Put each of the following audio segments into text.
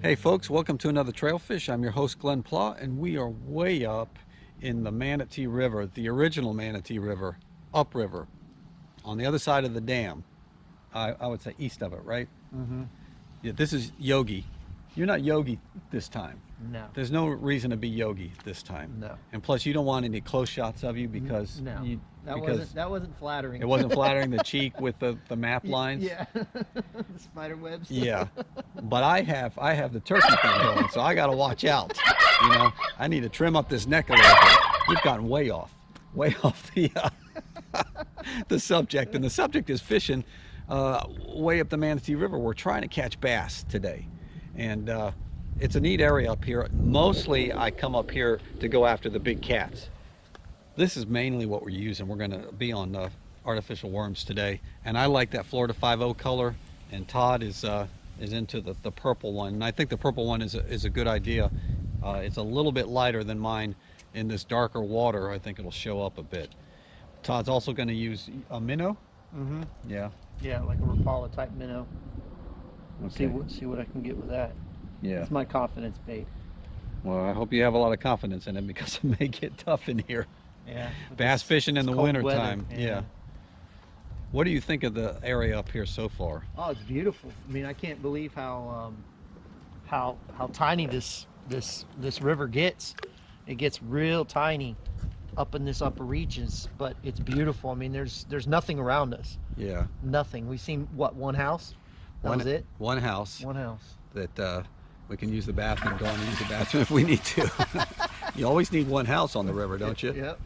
Hey folks, welcome to another Trailfish. I'm your host Glen, and we are way up in the Manatee River, the original Manatee River, upriver, on the other side of the dam. I would say east of it, right? Mm-hmm. Yeah, this is Yogi. You're not Yogi this time. No. There's no reason to be Yogi this time. No. And plus, you don't want any close shots of you because No. That wasn't flattering. it wasn't flattering the cheek with the map lines. Yeah. The spider webs. Yeah, but I have the turkey thing going, so I got to watch out. You know, I need to trim up this neck a little bit. We've gotten way off the subject, and the subject is fishing way up the Manatee River. We're trying to catch bass today, and it's a neat area up here. Mostly, I come up here to go after the big cats. This is mainly what we're using. We're going to be on artificial worms today, and I like that Florida 5.0 color, and Todd is into the purple one, and I think the purple one is a good idea. It's a little bit lighter than mine. In this darker water, I think it'll show up a bit. Todd's also going to use a minnow. Mm-hmm. Yeah. Yeah, like a Rapala type minnow. Okay. See what I can get with that. Yeah. It's my confidence bait. Well, I hope you have a lot of confidence in it because it may get tough in here. Yeah. Bass fishing in the cold winter weather, time. Yeah. What do you think of the area up here so far? Oh, it's beautiful. I mean, I can't believe how tiny this river gets. It gets real tiny up in this upper reaches, but it's beautiful. I mean, there's nothing around us. Yeah. Nothing. We've seen what, one house? That was it? One house. One house. That we can use the bathroom, go on and use the bathroom if we need to. You always need one house on the river, don't you? Yep.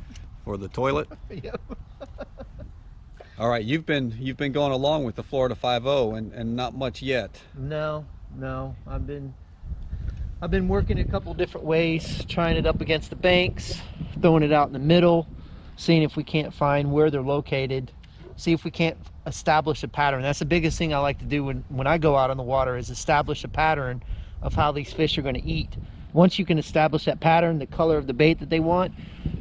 For the toilet. Yep. All right, you've been going along with the Florida 5.0 and not much yet. No. I've been working a couple different ways, trying it up against the banks, throwing it out in the middle, seeing if we can't find where they're located, see if we can't establish a pattern. That's the biggest thing I like to do when I go out on the water, is establish a pattern of how these fish are going to eat. Once you can establish that pattern, the color of the bait that they want,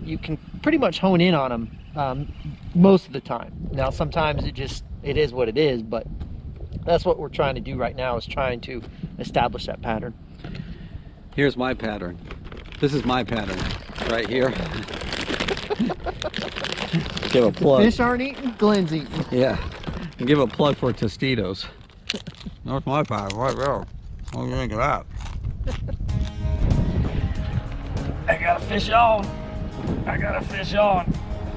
you can pretty much hone in on them most of the time. Now sometimes it is what it is, but that's what we're trying to do right now, is trying to establish that pattern. Here's my pattern. This is my pattern right here. Give a plug. Fish aren't eating, Glen's eating. Yeah. And give a plug for Tostitos. That's my pattern right there. What do you think of that? I got a fish on.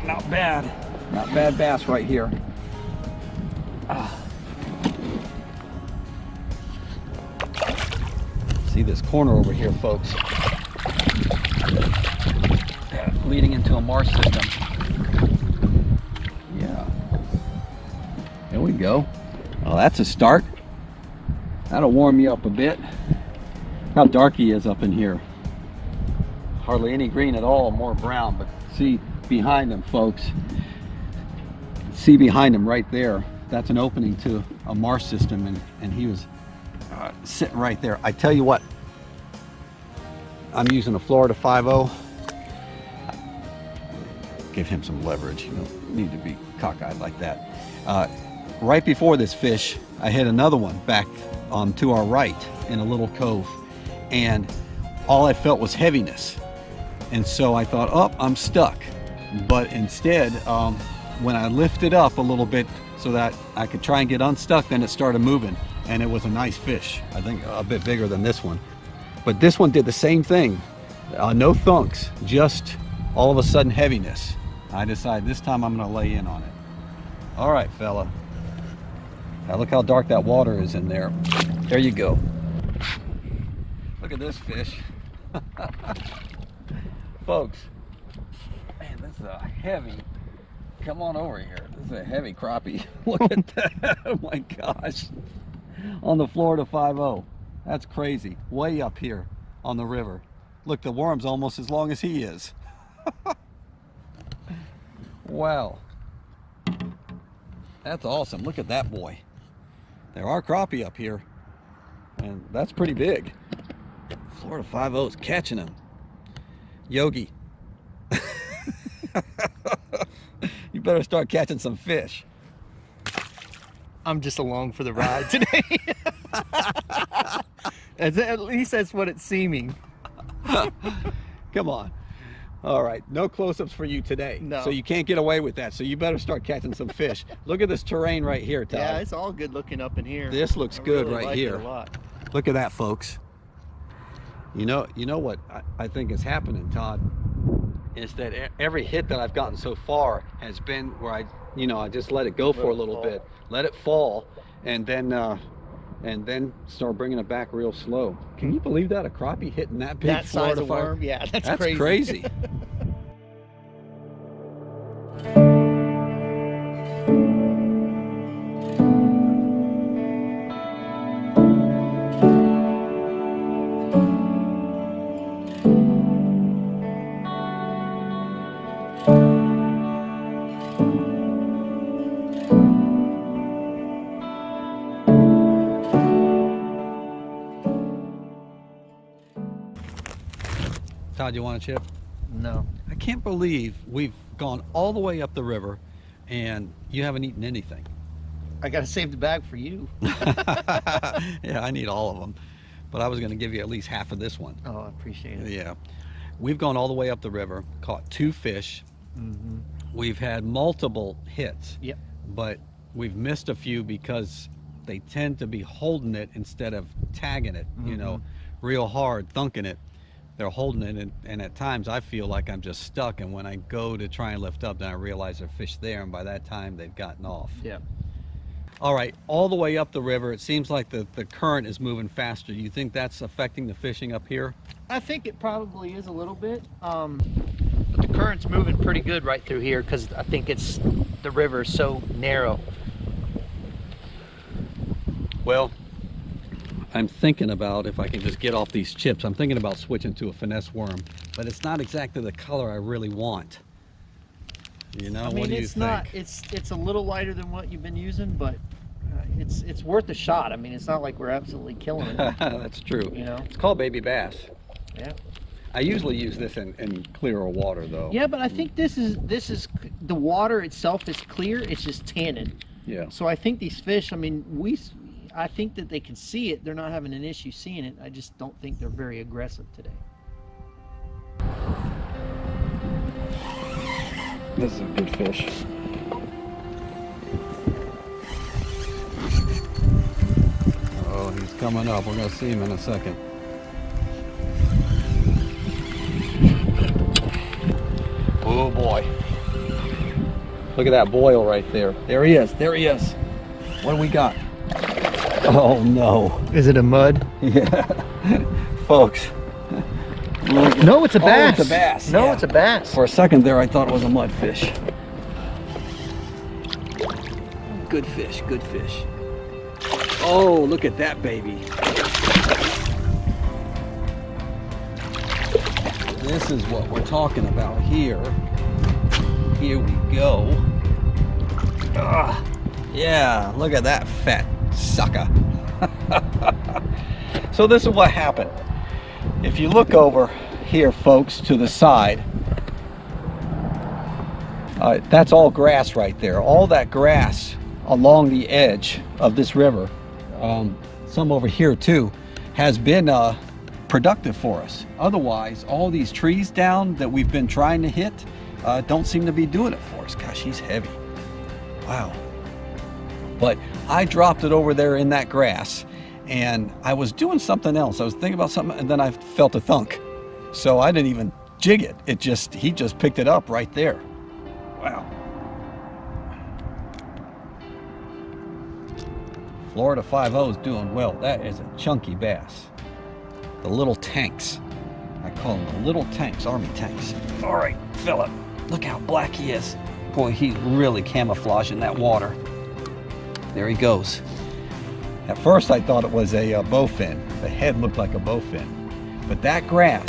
Not bad. Not bad bass right here. See this corner over here, folks. Yeah, leading into a marsh system. Yeah. There we go. Oh, that's a start. That'll warm you up a bit. How dark he is up in here. Hardly any green at all, more brown, but see behind him, folks. See behind him right there. That's an opening to a marsh system, and he was sitting right there. I tell you what, I'm using a Florida 5.0. Give him some leverage. You don't need to be cockeyed like that. Right before this fish, I hit another one back to our right in a little cove, and all I felt was heaviness. And so I thought, oh, I'm stuck. But instead, when I lifted up a little bit so that I could try and get unstuck, then it started moving, and it was a nice fish. I think a bit bigger than this one. But this one did the same thing. No thunks, just all of a sudden heaviness. I decided this time I'm gonna lay in on it. All right, fella. Now look how dark that water is in there. There you go. Look at this fish. Folks, man, this is a heavy, come on over here. This is a heavy crappie. Look at that, oh my gosh. On the Florida 5.0. That's crazy. Way up here on the river. Look, the worm's almost as long as he is. Wow. That's awesome. Look at that boy. There are crappie up here, and that's pretty big. Florida 5.0 is catching him. Yogi. You better start catching some fish. I'm just along for the ride today. At least that's what it's seeming. Come on. All right, no close-ups for you today. No. So you can't get away with that. So you better start catching some fish. Look at this terrain right here, Todd. Yeah, it's all good looking up in here. This looks I good really right like here. it a lot. Look at that, folks. You know what I think is happening, Todd, is that every hit that I've gotten so far has been where I just let it go for a little bit, let it fall, and then start bringing it back real slow. Can you believe that? A crappie hitting that big That size Florida of fire? worm? Yeah, that's That's crazy. crazy. Todd, you want a chip? No. I can't believe we've gone all the way up the river and you haven't eaten anything. I got to save the bag for you. Yeah, I need all of them. But I was going to give you at least half of this one. Oh, I appreciate it. Yeah. We've gone all the way up the river, caught 2 fish. Mm-hmm. We've had multiple hits. Yep. But we've missed a few because they tend to be holding it instead of tagging it, you know, real hard, thunking it. They're holding it, and at times I feel like I'm just stuck, and when I go to try and lift up, then I realize there's fish there, and by that time they've gotten off. Yeah. All right, all the way up the river, it seems like the current is moving faster. Do you think that's affecting the fishing up here? I think it probably is a little bit, but the current's moving pretty good right through here because I think the river is so narrow. Well, I'm thinking about, if I can just get off these chips, I'm thinking about switching to a finesse worm, but it's not exactly the color I really want. You know, I mean, what do you it's think? not. It's a little lighter than what you've been using, but it's worth a shot. I mean, it's not like we're absolutely killing it. That's true. You know. It's called baby bass. Yeah. I usually use this in clearer water, though. Yeah, but I think this is the water itself is clear. It's just tannin. Yeah. So I think these fish. I mean, I think that they can see it. They're not having an issue seeing it. I just don't think they're very aggressive today. This is a good fish. Oh, he's coming up. We're going to see him in a second. Oh boy. Look at that boil right there. There he is. There he is. What do we got? Oh no. Is it a mud? Yeah. Folks. No, it's a bass. Oh, it's a bass. No, Yeah. it's a bass. For a second there, I thought it was a mudfish. Good fish, good fish. Oh, look at that baby. This is what we're talking about here. Here we go. Yeah, look at that fat sucker. So this is what happened. If you look over here, folks, to the side, that's all grass right there. All that grass along the edge of this river, some over here too, has been productive for us. Otherwise, all these trees down that we've been trying to hit don't seem to be doing it for us. Gosh, he's heavy. Wow. But I dropped it over there in that grass, and I was doing something else. I was thinking about something, and then I felt a thunk. So I didn't even jig it. He just picked it up right there. Wow. Florida 5-0 is doing well. That is a chunky bass. The little tanks. I call them the little tanks, army tanks. All right, Philip, look how black he is. Boy, he's really camouflaging that water. There he goes. At first I thought it was a bowfin. The head looked like a bowfin. But that grass,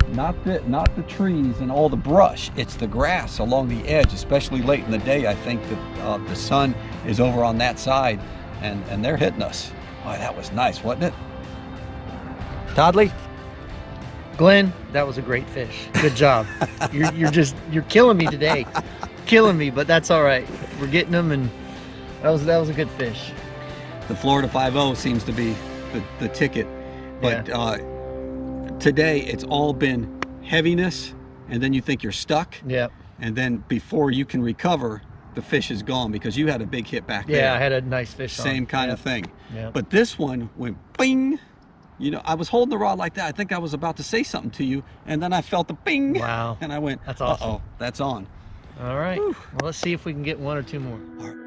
not the trees and all the brush, it's the grass along the edge, especially late in the day. I think that the sun is over on that side, and they're hitting us. Boy, that was nice, wasn't it? Toddley? Glenn, that was a great fish. Good job. You're killing me today. Killing me, but that's all right. We're getting them, and that was a good fish. The Florida 5-0 seems to be the ticket. But today it's all been heaviness, and then you think you're stuck. Yep. And then before you can recover, the fish is gone because you had a big hit back there. Yeah, I had a nice fish. Same kind of thing. Yeah. But this one went bing. You know, I was holding the rod like that. I think I was about to say something to you, and then I felt the bing. Wow. And I went, that's awesome. uh-oh, that's on. All right. Whew. Well, let's see if we can get one or two more. All right.